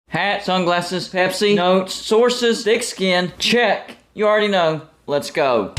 Hat, sunglasses, Pepsi, notes, sources, thick skin. Check. You already know. Let's go.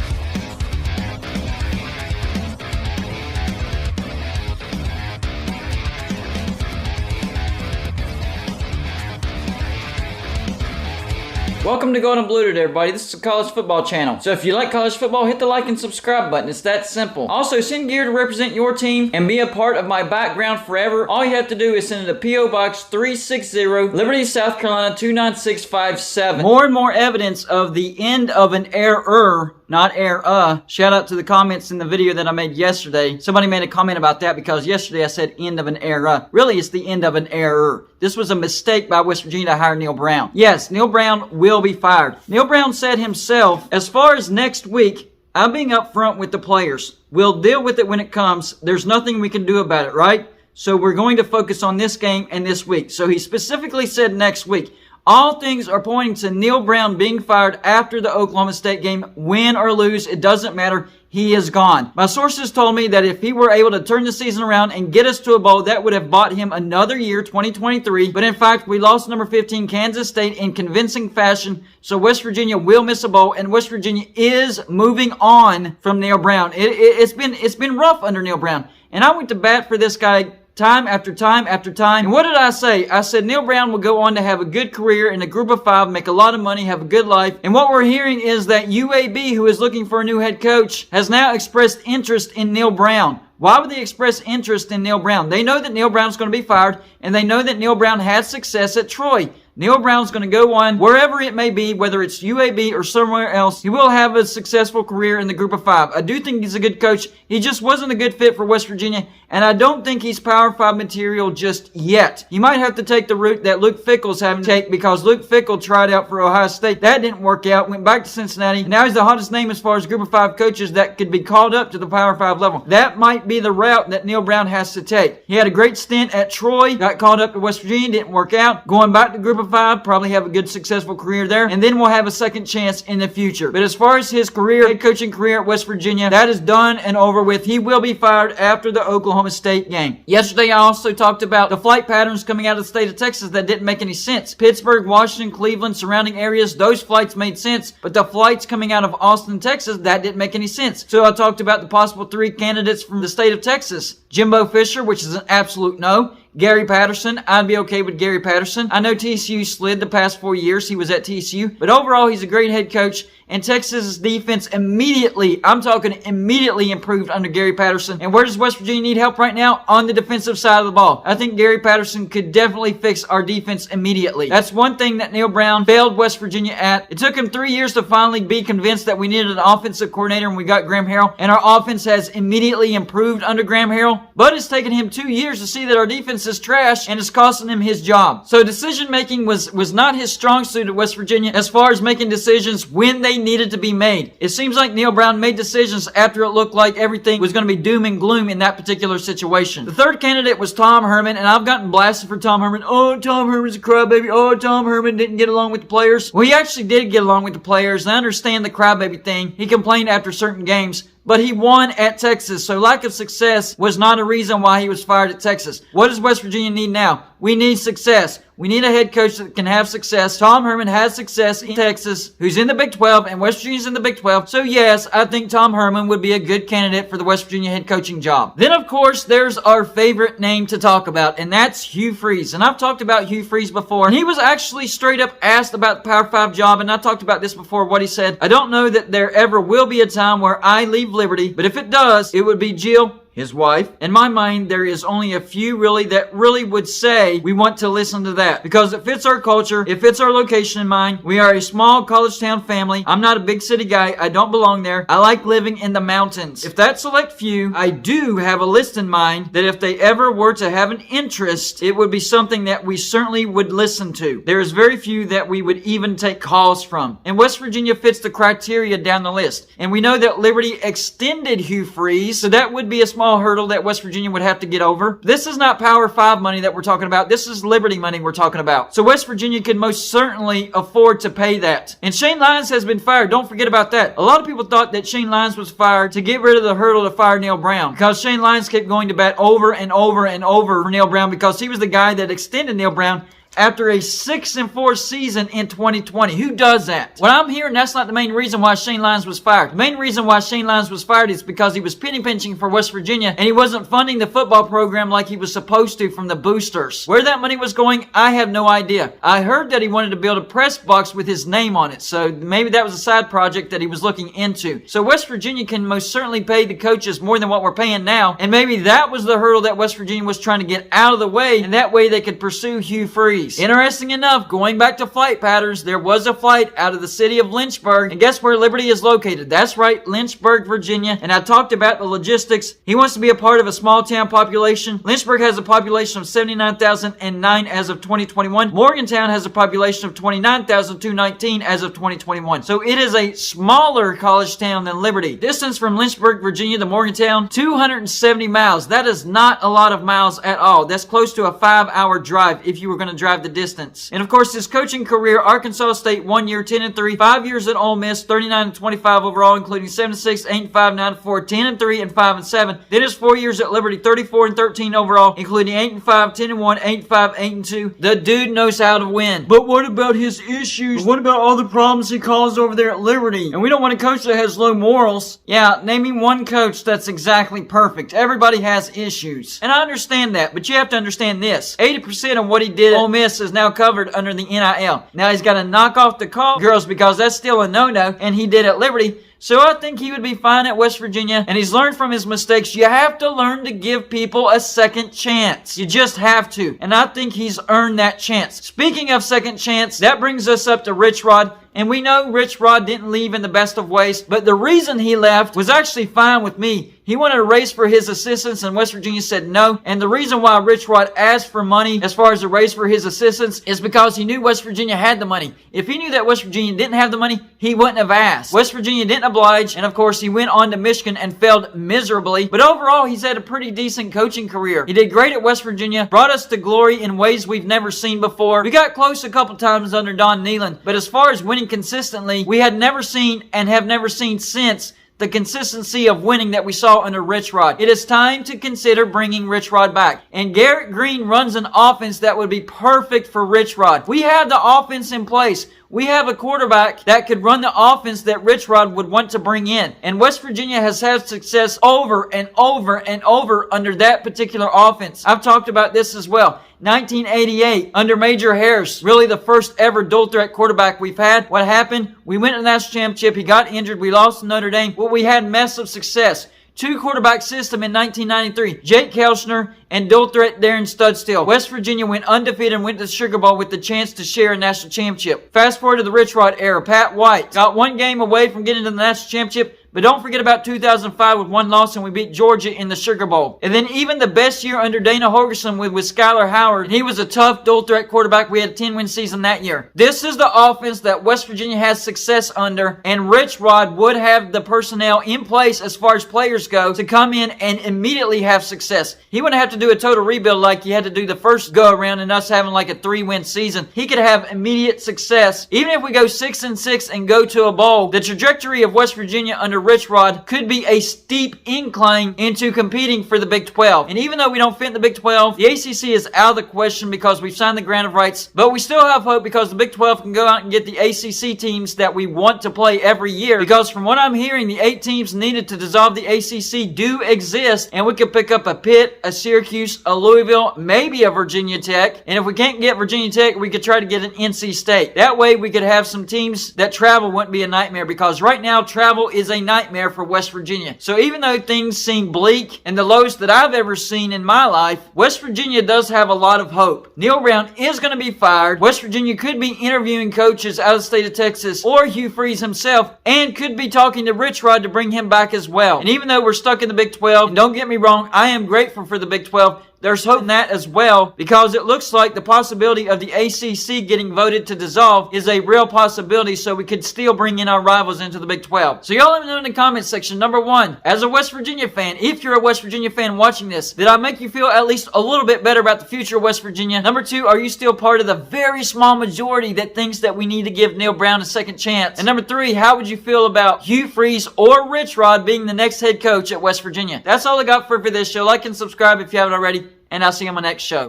Welcome to Golden Blue today, everybody. This is a college football channel. So if you like college football, hit the like and subscribe button. It's that simple. Also, send gear to represent your team and be a part of my background forever. All you have to do is send it to P.O. Box 360, Liberty, South Carolina 29657. More and more evidence of the end of an error, not error. Shout out to the comments in the video that I made yesterday. Somebody made a comment about that because yesterday I said end of an era. Really, it's the end of an error. This was a mistake by West Virginia to hire Neal Brown. Yes, Neal Brown will be fired. Neal Brown said himself, as far as next week, I'm being upfront with the players. We'll deal with it when it comes. There's nothing we can do about it, right? So we're going to focus on this game and this week. So he specifically said next week. All things are pointing to Neal Brown being fired after the Oklahoma State game. Win or lose, it doesn't matter. He is gone. My sources told me that if he were able to turn the season around and get us to a bowl, that would have bought him another year, 2023. But in fact, we lost number 15, Kansas State, in convincing fashion. So West Virginia will miss a bowl, and West Virginia is moving on from Neal Brown. It's been rough under Neal Brown. And I went to bat for this guy time after time after time. And what did I say? I said Neal Brown will go on to have a good career in a group of five, make a lot of money, have a good life. And what we're hearing is that UAB, who is looking for a new head coach, has now expressed interest in Neal Brown. Why would they express interest in Neal Brown? They know that Neal Brown's going to be fired, and they know that Neal Brown had success at Troy. Neal Brown's going to go on wherever it may be, whether it's UAB or somewhere else. He will have a successful career in the group of five. I do think he's a good coach. He just wasn't a good fit for West Virginia, and I don't think he's Power 5 material just yet. He might have to take the route that Luke Fickell's having to take, because Luke Fickell tried out for Ohio State. That didn't work out. Went back to Cincinnati. And now he's the hottest name as far as group of five coaches that could be called up to the Power 5 level. That might be the route that Neal Brown has to take. He had a great stint at Troy. Got called up to West Virginia. Didn't work out. Going back to group of five. Probably have a good successful career there, and then we'll have a second chance in the future. But as far as his career, head coaching career at West Virginia, that is done and over with. He will be fired after the Oklahoma State game. Yesterday I also talked about the flight patterns coming out of the state of Texas that didn't make any sense. Pittsburgh, Washington, Cleveland, surrounding areas, those flights made sense, but the flights coming out of Austin, Texas, that didn't make any sense. So I talked about the possible three candidates from the state of Texas. Jimbo Fisher, which is an absolute no. Gary Patterson, I'd be okay with Gary Patterson. I know TCU slid the past 4 years. He was at TCU. But overall, he's a great head coach. And Texas's defense immediately, I'm talking immediately, improved under Gary Patterson. And where does West Virginia need help right now? On the defensive side of the ball. I think Gary Patterson could definitely fix our defense immediately. That's one thing that Neal Brown failed West Virginia at. It took him 3 years to finally be convinced that we needed an offensive coordinator, and we got Graham Harrell. And our offense has immediately improved under Graham Harrell. But it's taken him 2 years to see that our defense is trash, and it's costing him his job. So decision making was not his strong suit at West Virginia as far as making decisions when they needed to be made. It seems like Neal Brown made decisions after it looked like everything was going to be doom and gloom in that particular situation. The third candidate was Tom Herman, and I've gotten blasted for Tom Herman. Oh, Tom Herman's a crybaby. Oh, Tom Herman didn't get along with the players. Well, he actually did get along with the players, and I understand the crybaby thing. He complained after certain games, but he won at Texas, so lack of success was not a reason why he was fired at Texas. What does West Virginia need now? We need success. We need a head coach that can have success. Tom Herman has success in Texas, who's in the Big 12, and West Virginia's in the Big 12. So yes, I think Tom Herman would be a good candidate for the West Virginia head coaching job. Then, of course, there's our favorite name to talk about, and that's Hugh Freeze. And I've talked about Hugh Freeze before, and he was actually straight up asked about the Power 5 job, and I talked about this before, what he said. I don't know that there ever will be a time where I leave Liberty, but if it does, it would be Jill, his wife. In my mind, there is only a few that really would say we want to listen to that, because it fits our culture, it fits our location in mind. We are a small college town family. I'm not a big city guy. I don't belong there. I like living in the mountains. If that select few, I do have a list in mind that if they ever were to have an interest, it would be something that we certainly would listen to. There is very few that we would even take calls from. And West Virginia fits the criteria down the list. And we know that Liberty extended Hugh Freeze, so that would be a small hurdle that West Virginia would have to get over. This is not Power 5 money that we're talking about. This is Liberty money we're talking about. So West Virginia can most certainly afford to pay that. And Shane Lyons has been fired. Don't forget about that. A lot of people thought that Shane Lyons was fired to get rid of the hurdle to fire Neal Brown, because Shane Lyons kept going to bat over and over and over for Neal Brown, because he was the guy that extended Neal Brown after a 6-4 season in 2020. Who does that? What I'm hearing, that's not the main reason why Shane Lyons was fired. The main reason why Shane Lyons was fired is because he was penny pinching for West Virginia and he wasn't funding the football program like he was supposed to from the boosters. Where that money was going, I have no idea. I heard that he wanted to build a press box with his name on it, so maybe that was a side project that he was looking into. So West Virginia can most certainly pay the coaches more than what we're paying now, and maybe that was the hurdle that West Virginia was trying to get out of the way, and that way they could pursue Hugh Freeze. Interesting enough, going back to flight patterns, there was a flight out of the city of Lynchburg, and guess where Liberty is located? That's right, Lynchburg, Virginia, and I talked about the logistics. He wants to be a part of a small town population. Lynchburg has a population of 79,009 as of 2021. Morgantown has a population of 29,219 as of 2021. So it is a smaller college town than Liberty. Distance from Lynchburg, Virginia to Morgantown, 270 miles. That is not a lot of miles at all. That's close to a 5-hour drive if you were going to drive the distance. And of course, his coaching career, Arkansas State, 1 year, 10-3, 5 years at Ole Miss, 39-25 overall, including 7-6, 8-5, 9-4, 10-3, and 5-7. Then his 4 years at Liberty, 34-13 overall, including 8-5, 10-1, 8-5, 8-2. The dude knows how to win. But what about his issues? What about all the problems he caused over there at Liberty? And we don't want a coach that has low morals. Yeah, name me one coach that's exactly perfect. Everybody has issues. And I understand that, but you have to understand this. 80% of what he did at Ole Miss is now covered under the NIL. Now he's got to knock off the call girls because that's still a no-no, and he did at Liberty. So I think he would be fine at West Virginia, and he's learned from his mistakes. You have to learn to give people a second chance. You just have to. And I think he's earned that chance. Speaking of second chance, that brings us up to Rich Rod. And we know Rich Rod didn't leave in the best of ways, but the reason he left was actually fine with me. He wanted a raise for his assistants, and West Virginia said no. And the reason why Rich Rod asked for money as far as a raise for his assistants is because he knew West Virginia had the money. If he knew that West Virginia didn't have the money, he wouldn't have asked. West Virginia didn't oblige, and of course he went on to Michigan and failed miserably. But overall, he's had a pretty decent coaching career. He did great at West Virginia, brought us to glory in ways we've never seen before. We got close a couple times under Don Nehlen, but as far as winning consistently, we had never seen and have never seen since the consistency of winning that we saw under Rich Rod. It is time to consider bringing Rich Rod back. And Garrett Green runs an offense that would be perfect for Rich Rod. We have the offense in place. We have a quarterback that could run the offense that Rich Rod would want to bring in. And West Virginia has had success over and over and over under that particular offense. I've talked about this as well. 1988, under Major Harris, really the first ever dual threat quarterback we've had. What happened? We went to the national championship. He got injured. We lost to Notre Dame. Well, we had massive success. 2-quarterback system in 1993. Jake Kelchner and dual threat Darren Studstill. West Virginia went undefeated and went to the Sugar Bowl with the chance to share a national championship. Fast forward to the Rich Rod era. Pat White got one game away from getting to the national championship. But don't forget about 2005 with one loss and we beat Georgia in the Sugar Bowl. And then even the best year under Dana Holgorsen with Skylar Howard. And he was a tough dual threat quarterback. We had a 10-win season that year. This is the offense that West Virginia has success under. And Rich Rod would have the personnel in place as far as players go to come in and immediately have success. He wouldn't have to do a total rebuild like he had to do the first go around and us having like a 3-win season. He could have immediate success. Even if we go 6-6 and go to a bowl, the trajectory of West Virginia under Rich Rod could be a steep incline into competing for the Big 12. And even though we don't fit in the Big 12, the ACC is out of the question because we've signed the grant of rights. But we still have hope because the Big 12 can go out and get the ACC teams that we want to play every year. Because from what I'm hearing, the 8 teams needed to dissolve the ACC do exist. And we could pick up a Pitt, a Syracuse, a Louisville, maybe a Virginia Tech. And if we can't get Virginia Tech, we could try to get an NC State. That way we could have some teams that travel wouldn't be a nightmare, because right now travel is a nightmare for West Virginia. So even though things seem bleak and the lowest that I've ever seen in my life, West Virginia does have a lot of hope. Neal Brown is going to be fired. West Virginia could be interviewing coaches out of the state of Texas or Hugh Freeze himself, and could be talking to Rich Rod to bring him back as well. And even though we're stuck in the Big 12, and don't get me wrong, I am grateful for the Big 12. There's hope in that as well, because it looks like the possibility of the ACC getting voted to dissolve is a real possibility, so we could still bring in our rivals into the Big 12. So y'all let me know in the comments section. Number 1, as a West Virginia fan, if you're a West Virginia fan watching this, did I make you feel at least a little bit better about the future of West Virginia? Number 2, are you still part of the very small majority that thinks that we need to give Neal Brown a second chance? And number 3, how would you feel about Hugh Freeze or Rich Rod being the next head coach at West Virginia? That's all I got for this show. Like and subscribe if you haven't already, and I'll see you on my next show.